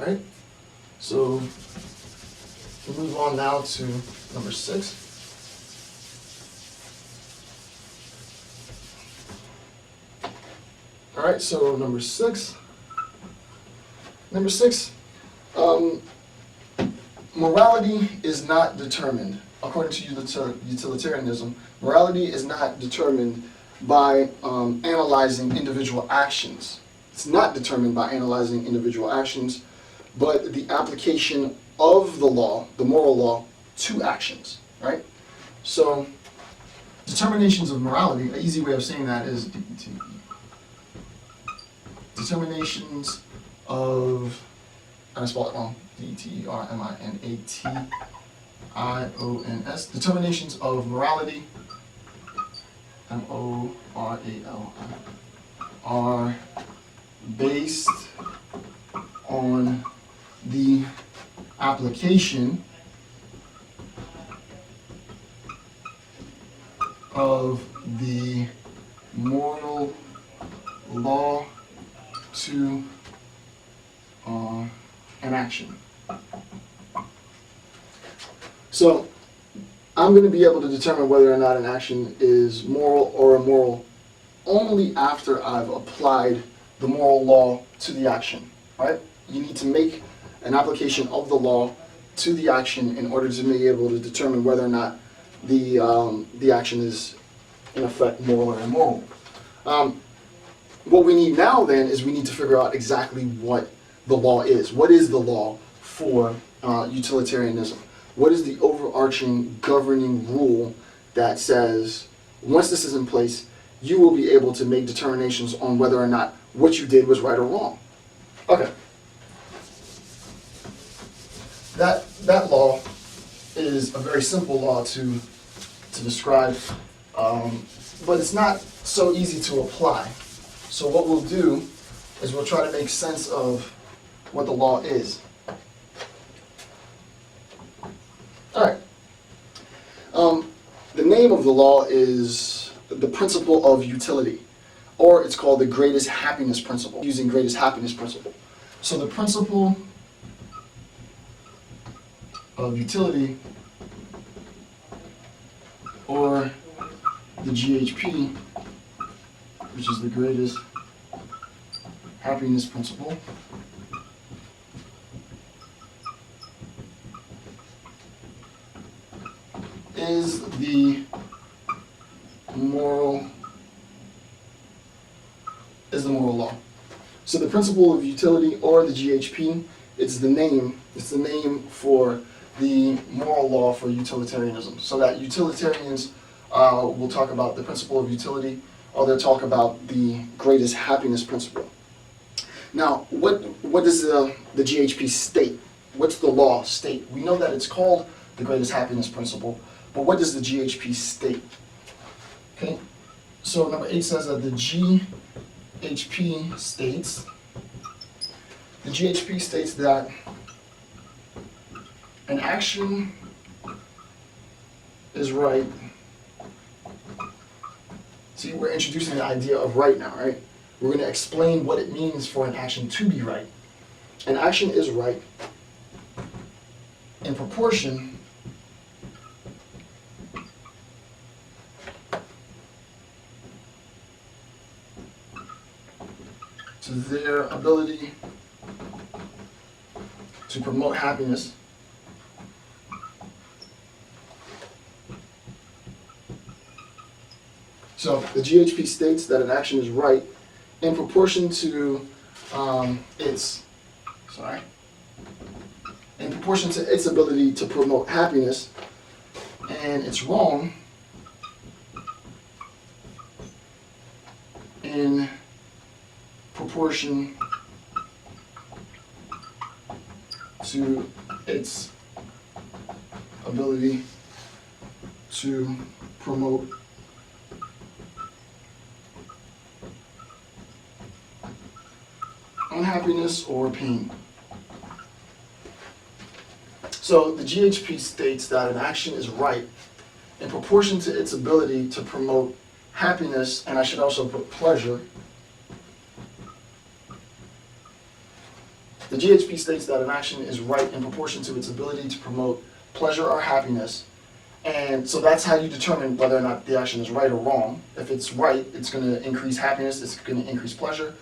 right? So we'll move on now to number 6. All right, so number 6. Morality is not determined, according to utilitarianism, morality is not determined by analyzing individual actions. It's not determined by analyzing individual actions, but the application of the law, the moral law, to actions, right? So, determinations of morality, an easy way of saying that is DETE. Determinations of, I spelled it wrong, DETERMINATIONS, determinations of morality, MORALI, are based on the application of the moral law to an action. So I'm going to be able to determine whether or not an action is moral or immoral only after I've applied the moral law to the action, right? You need to make an application of the law to the action in order to be able to determine whether or not the action is in effect moral or immoral. What we need now then is we need to figure out exactly what the law is. What is the law for utilitarianism? What is the overarching governing rule that says once this is in place, you will be able to make determinations on whether or not what you did was right or wrong? Okay. That law is a very simple law to describe, but it's not so easy to apply. So what we'll do is we'll try to make sense of what the law is. All right. The name of the law is the principle of utility, or it's called the greatest happiness principle, using greatest happiness principle. So the principle of utility, or the GHP, which is the greatest happiness principle, is the moral law. So the principle of utility, or the GHP, it's the name for the moral law for utilitarianism. So that utilitarians will talk about the principle of utility, or they'll talk about the greatest happiness principle. Now, what does the GHP state? What's the law state? We know that it's called the greatest happiness principle, but what does the GHP state? Okay, so number 8 says that the GHP states that an action is right. See, we're introducing the idea of right now, right? We're going to explain what it means for an action to be right. An action is right in proportion to their ability to promote happiness So the GHP states that an action is right in proportion to its ability to promote happiness, and it's wrong in proportion to its ability to promote unhappiness or pain. So the GHP states that an action is right in proportion to its ability to promote happiness, and I should also put pleasure. The GHP states that an action is right in proportion to its ability to promote pleasure or happiness. And so that's how you determine whether or not the action is right or wrong. If it's right, it's going to increase happiness, it's going to increase pleasure.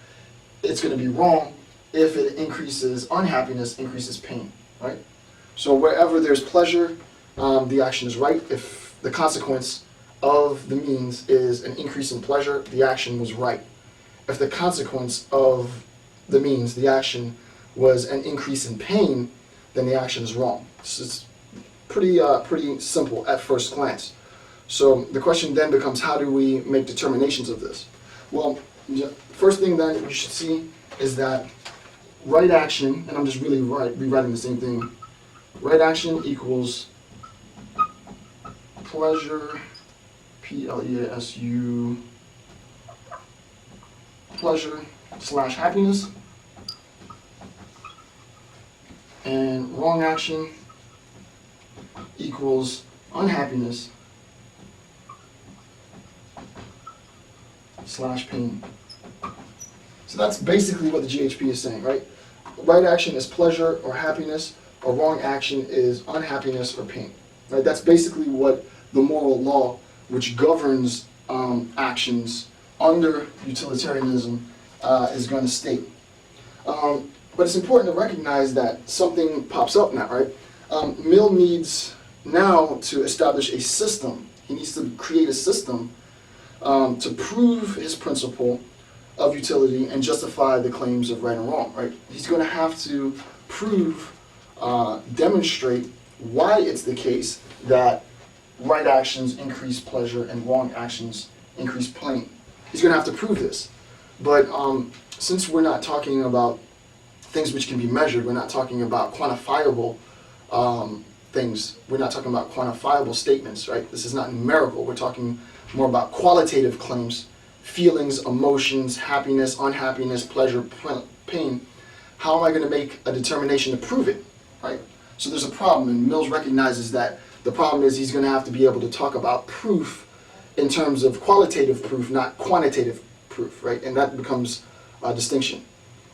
It's going to be wrong if it increases unhappiness, increases pain, right? So wherever there's pleasure, the action is right. If the consequence of the means is an increase in pleasure, the action was right. If the consequence of the means, the action, was an increase in pain, then the action is wrong. It's pretty simple at first glance. So the question then becomes, how do we make determinations of this? Well, first thing that you should see is that right action, and I'm just really rewriting the same thing, right action equals pleasure, P-L-E-A-S-U, pleasure / happiness, and wrong action equals unhappiness / pain. So that's basically what the GHP is saying, right? Right action is pleasure or happiness, or wrong action is unhappiness or pain. Right? That's basically what the moral law, which governs actions under utilitarianism, is going to state. But it's important to recognize that something pops up now, right? Mill needs now to establish a system. He needs to create a system to prove his principle of utility and justify the claims of right and wrong, right? He's going to have to prove, demonstrate why it's the case that right actions increase pleasure and wrong actions increase pain. He's going to have to prove this. But since we're not talking about things which can be measured, we're not talking about quantifiable things, we're not talking about quantifiable statements, right? This is not numerical. We're talking more about qualitative claims, feelings, emotions, happiness, unhappiness, pleasure, pain. How am I going to make a determination to prove it, right? So there's a problem, and Mills recognizes that the problem is he's going to have to be able to talk about proof in terms of qualitative proof, not quantitative proof, right? And that becomes a distinction.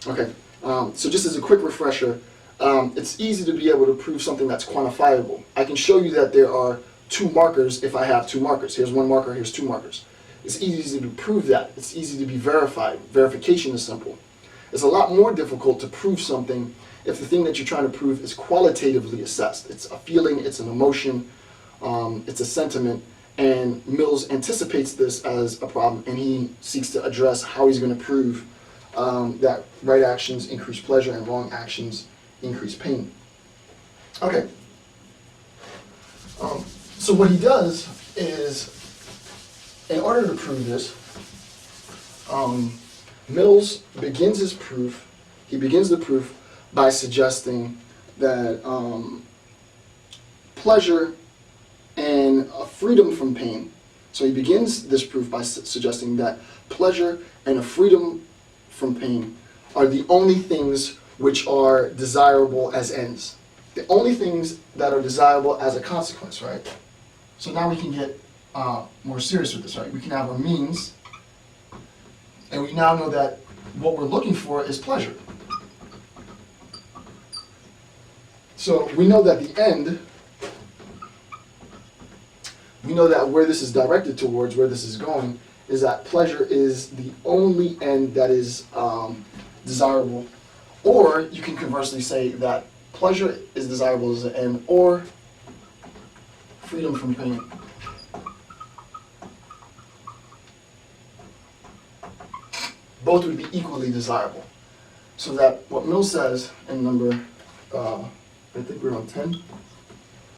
Okay, so just as a quick refresher, it's easy to be able to prove something that's quantifiable. I can show you that there are two markers if I have two markers. Here's one marker, here's two markers. It's easy to prove that. It's easy to be verified. Verification is simple. It's a lot more difficult to prove something if the thing that you're trying to prove is qualitatively assessed. It's a feeling, it's an emotion, it's a sentiment, and Mills anticipates this as a problem, and he seeks to address how he's going to prove that right actions increase pleasure and wrong actions increase pain. Okay. So what he does is, in order to prove this, Mills begins his proof. He begins the proof by suggesting that pleasure and a freedom from pain. So he begins this proof by suggesting that pleasure and a freedom from pain are the only things which are desirable as ends. The only things that are desirable as a consequence, right? So now we can get more serious with this, right? We can have a means, and we now know that what we're looking for is pleasure. So we know that the end, we know that where this is directed towards, where this is going, is that pleasure is the only end that is desirable. Or you can conversely say that pleasure is desirable as an end, or freedom from pain. Both would be equally desirable. So that what Mill says in number, I think we're on 10.